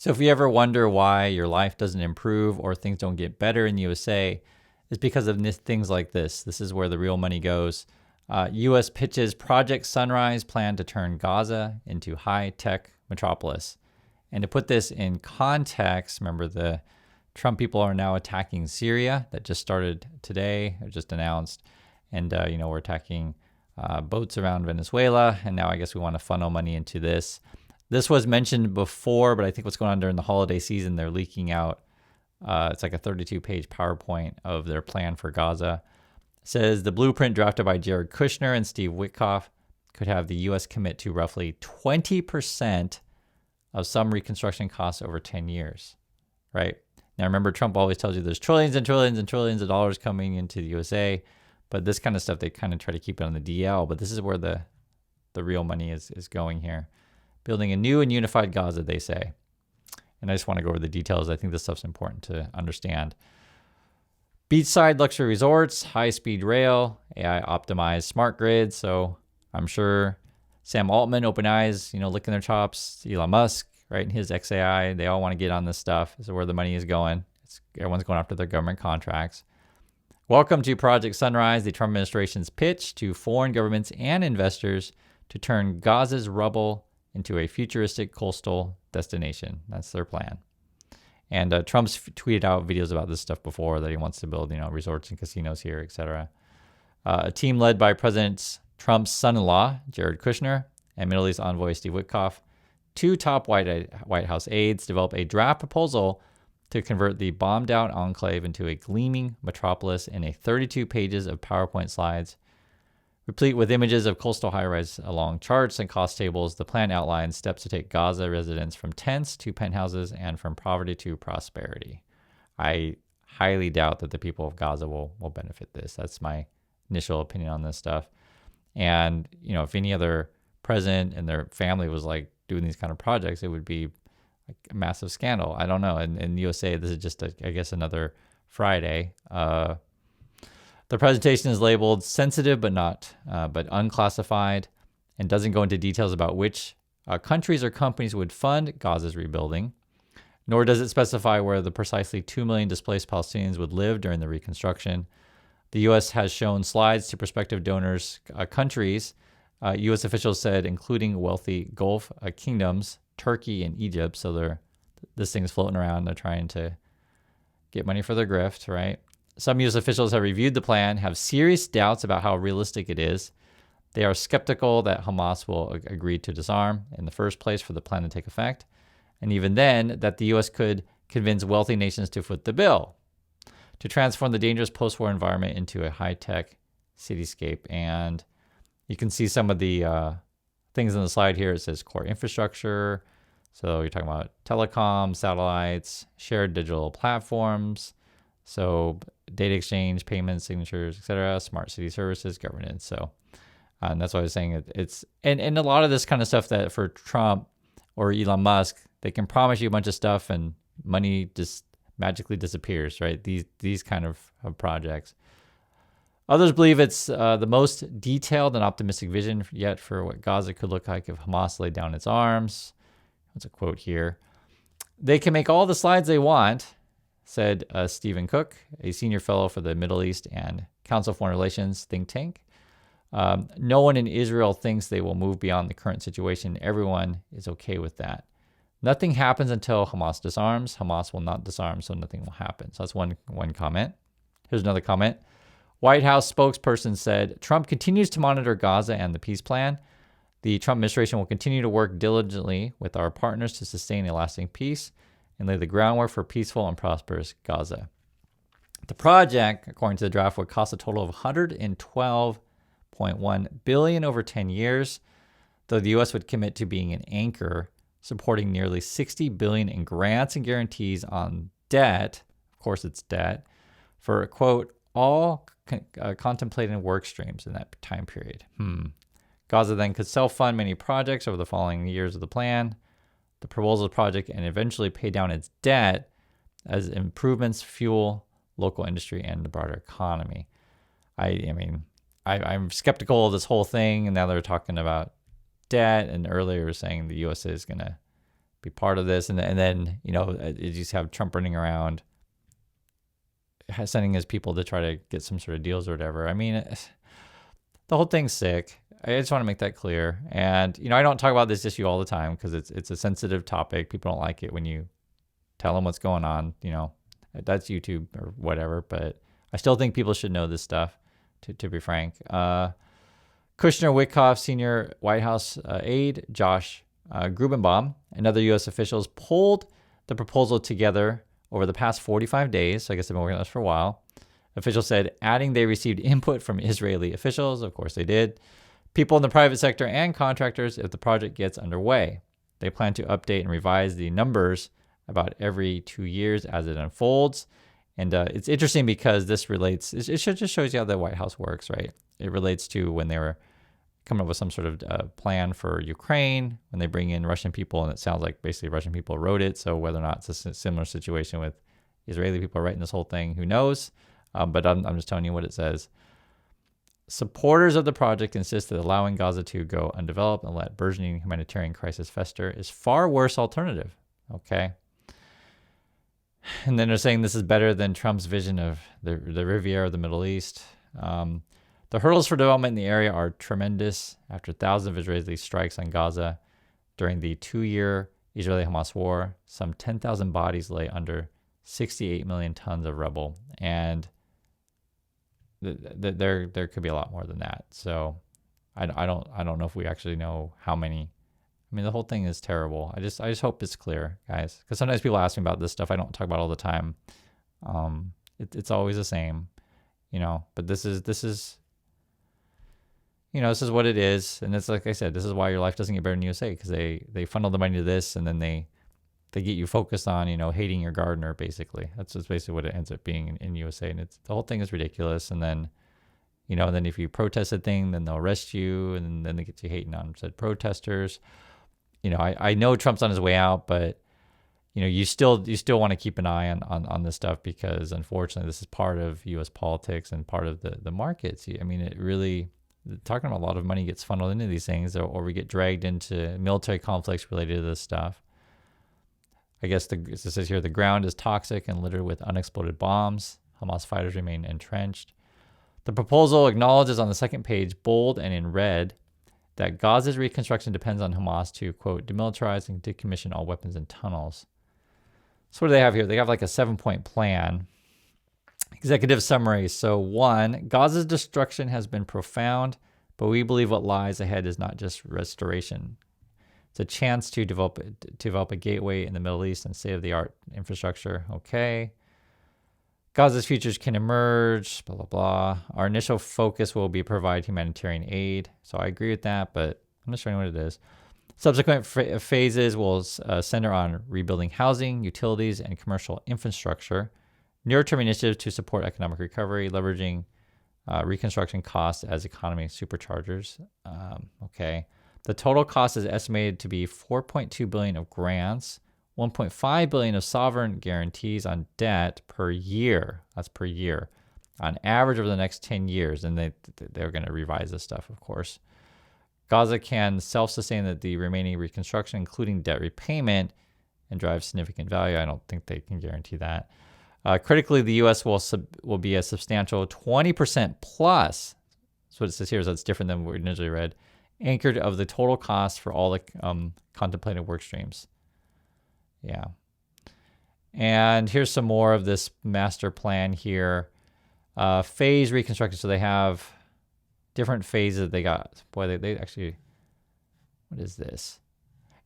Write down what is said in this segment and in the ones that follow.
So if you ever wonder why your life doesn't improve or things don't get better in the USA, it's because of things like this. This is where the real money goes. U.S. pitches Project Sunrise plan to turn Gaza into high-tech metropolis. And to put this in context, remember the Trump people are now attacking Syria. That just started today, or just announced. And, we're attacking boats around Venezuela. And now I guess we want to funnel money into this. This was mentioned before, but I think what's going on during the holiday season, they're leaking out. It's like a 32-page PowerPoint of their plan for Gaza. It says the blueprint drafted by Jared Kushner and Steve Witkoff could have the U.S. commit to roughly 20% of some reconstruction costs over 10 years, right? Now, remember, Trump always tells you there's trillions and trillions and trillions of dollars coming into the USA, but this kind of stuff, they kind of try to keep it on the DL, but this is where the real money is going here. Building a new and unified Gaza, they say. And I just want to go over the details. I think this stuff's important to understand. Beachside luxury resorts, high-speed rail, AI-optimized smart grids. So I'm sure Sam Altman, OpenAI's, licking their chops. Elon Musk, right, and his XAI, they all want to get on this stuff. This is where the money is going. Everyone's going after their government contracts. Welcome to Project Sunrise, the Trump administration's pitch to foreign governments and investors to turn Gaza's rubble into a futuristic coastal destination. That's their plan. And Trump's tweeted out videos about this stuff before, that he wants to build, resorts and casinos here, etc. A team led by President Trump's son-in-law, Jared Kushner, and Middle East envoy Steve Witkoff, two top White House aides, developed a draft proposal to convert the bombed-out enclave into a gleaming metropolis in a 32 pages of PowerPoint slides. Replete with images of coastal high-rise along charts and cost tables, the plan outlines steps to take Gaza residents from tents to penthouses and from poverty to prosperity. I highly doubt that the people of Gaza will benefit this. That's my initial opinion on this stuff. And, if any other president and their family was like doing these kind of projects, it would be like a massive scandal. I don't know. In the USA, this is just, I guess, another Friday. The presentation is labeled sensitive but unclassified, and doesn't go into details about which countries or companies would fund Gaza's rebuilding, nor does it specify where the precisely 2 million displaced Palestinians would live during the reconstruction. The U.S. has shown slides to prospective donors countries, U.S. officials said, including wealthy Gulf kingdoms, Turkey and Egypt. So this thing's floating around. They're trying to get money for their grift, right? Some U.S. officials have reviewed the plan, have serious doubts about how realistic it is. They are skeptical that Hamas will agree to disarm in the first place for the plan to take effect, and even then, that the U.S. could convince wealthy nations to foot the bill to transform the dangerous post-war environment into a high-tech cityscape. And you can see some of the things on the slide here. It says core infrastructure. So you're talking about telecom, satellites, shared digital platforms, so data exchange, payments, signatures, etc., smart city services, governance. So and that's why I was saying it's and a lot of this kind of stuff that for Trump or Elon Musk, they can promise you a bunch of stuff and money just magically disappears, right? These kind of projects. Others believe it's the most detailed and optimistic vision yet for what Gaza could look like if Hamas laid down its arms. That's a quote here. They can make all the slides they want, said Stephen Cook, a senior fellow for the Middle East and Council of Foreign Relations think tank. No one in Israel thinks they will move beyond the current situation. Everyone is okay with that. Nothing happens until Hamas disarms. Hamas will not disarm, so nothing will happen. So that's one comment. Here's another comment. White House spokesperson said, Trump continues to monitor Gaza and the peace plan. The Trump administration will continue to work diligently with our partners to sustain a lasting peace and lay the groundwork for peaceful and prosperous Gaza. The project, according to the draft, would cost a total of $112.1 billion over 10 years, though the U.S. would commit to being an anchor, supporting nearly $60 billion in grants and guarantees on debt. Of course, it's debt for, quote, all contemplated work streams in that time period. Gaza then could self-fund many projects over the following years of the plan, the proposal project, and eventually pay down its debt as improvements fuel local industry and the broader economy. I'm skeptical of this whole thing, and now they're talking about debt, and earlier saying the U.S. is going to be part of this. And then, you just have Trump running around sending his people to try to get some sort of deals or whatever. I mean, the whole thing's sick. I just want to make that clear. And, I don't talk about this issue all the time because it's a sensitive topic. People don't like it when you tell them what's going on. That's YouTube or whatever. But I still think people should know this stuff, to be frank. Kushner Wickoff, senior White House aide, Josh Grubenbaum, and other U.S. officials pulled the proposal together over the past 45 days. So I guess they've been working on this for a while. Officials said, adding they received input from Israeli officials. Of course they did. People in the private sector and contractors if the project gets underway. They plan to update and revise the numbers about every 2 years as it unfolds. And it's interesting because this relates, it just shows you how the White House works, right? It relates to when they were coming up with some sort of plan for Ukraine, when they bring in Russian people, and it sounds like basically Russian people wrote it. So whether or not it's a similar situation with Israeli people writing this whole thing, who knows? But I'm just telling you what it says. Supporters of the project insist that allowing Gaza to go undeveloped and let burgeoning humanitarian crisis fester is far worse alternative. Okay. And then they're saying this is better than Trump's vision of the Riviera of the Middle East. The hurdles for development in the area are tremendous. After thousands of Israeli strikes on Gaza during the 2-year Israeli-Hamas war, some 10,000 bodies lay under 68 million tons of rubble. And there could be a lot more than that. So I don't know if we actually know how many. I mean, the whole thing is terrible. I just hope it's clear, guys, because sometimes people ask me about this stuff I don't talk about all the time. It's always the same, but this is this is what it is. And it's like I said, this is why your life doesn't get better in the USA, because they funnel the money to this, and then they get you focused on, hating your gardener, basically. That's just basically what it ends up being in USA. And the whole thing is ridiculous. And then, and then if you protest a thing, then they'll arrest you, and then they get you hating on said protesters. I know Trump's on his way out, but, you still want to keep an eye on this stuff, because unfortunately this is part of U.S. politics and part of the markets. I mean, it really, talking about a lot of money gets funneled into these things, or we get dragged into military conflicts related to this stuff. I guess it says here, the ground is toxic and littered with unexploded bombs. Hamas fighters remain entrenched. The proposal acknowledges on the second page, bold and in red, that Gaza's reconstruction depends on Hamas to, quote, demilitarize and decommission all weapons and tunnels. So what do they have here? They have like a 7-point plan. Executive summary. So 1, Gaza's destruction has been profound, but we believe what lies ahead is not just restoration. It's a chance to develop a gateway in the Middle East and state-of-the-art infrastructure. Okay. Gaza's futures can emerge, blah, blah, blah. Our initial focus will be provide humanitarian aid. So I agree with that, but I'm just showing what it is. Subsequent phases will center on rebuilding housing, utilities, and commercial infrastructure. Near-term initiatives to support economic recovery, leveraging reconstruction costs as economy superchargers. Okay. The total cost is estimated to be $4.2 billion of grants, $1.5 billion of sovereign guarantees on debt per year. That's per year, on average over the next 10 years. And they're going to revise this stuff, of course. Gaza can self-sustain the remaining reconstruction, including debt repayment, and drive significant value. I don't think they can guarantee that. Critically, the U.S. will be a substantial 20% plus. That's what it says here. So it's different than what we initially read. Anchored of the total cost for all the contemplated work streams. Yeah. And here's some more of this master plan here. Phase reconstruction. So they have different phases they got. Boy, they actually, what is this?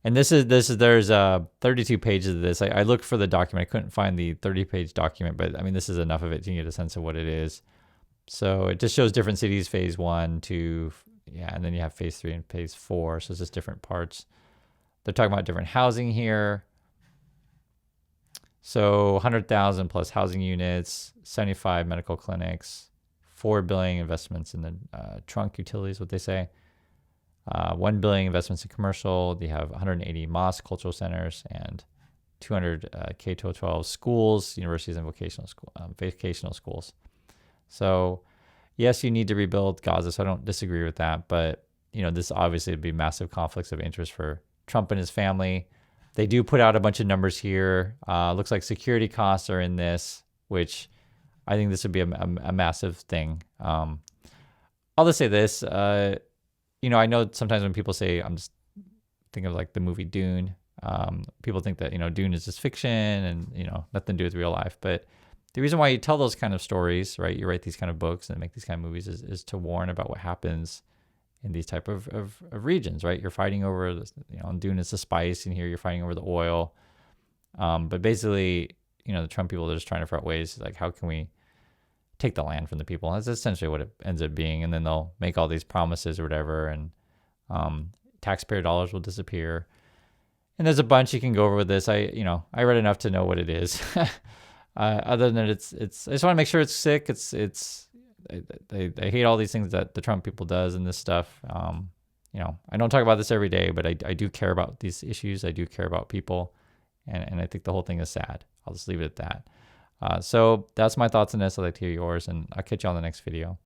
And there's 32 pages of this. I looked for the document. I couldn't find the 30-page document, but I mean, this is enough of it to get a sense of what it is. So it just shows different cities, phase 1, 2, and then you have phase 3 and phase 4. So it's just different parts. They're talking about different housing here. So 100,000 plus housing units, 75 medical clinics, $4 billion investments in the trunk utilities, what they say. $1 billion investments in commercial. They have 180 mosques, cultural centers, and 200 K-12 schools, universities, and vocational schools. So, yes, you need to rebuild Gaza, so I don't disagree with that. But, this obviously would be massive conflicts of interest for Trump and his family. They do put out a bunch of numbers here. Looks like security costs are in this, which I think this would be a massive thing. I'll just say this. I know sometimes when people say, I'm just thinking of like the movie Dune. People think that, Dune is just fiction and, nothing to do with real life. But the reason why you tell those kind of stories, right? You write these kind of books and make these kind of movies is to warn about what happens in these type of regions, right? You're fighting over, in Dune it's the spice, and here you're fighting over the oil. But basically, the Trump people are just trying to figure out ways, like, how can we take the land from the people? That's essentially what it ends up being. And then they'll make all these promises or whatever, and taxpayer dollars will disappear. And there's a bunch you can go over with this. I read enough to know what it is. Other than that, I just want to make sure it's sick. They hate all these things that the Trump people does and this stuff. I don't talk about this every day, but I do care about these issues. I do care about people, and I think the whole thing is sad. I'll just leave it at that. So that's my thoughts on this. I'd like to hear yours, and I'll catch you on the next video.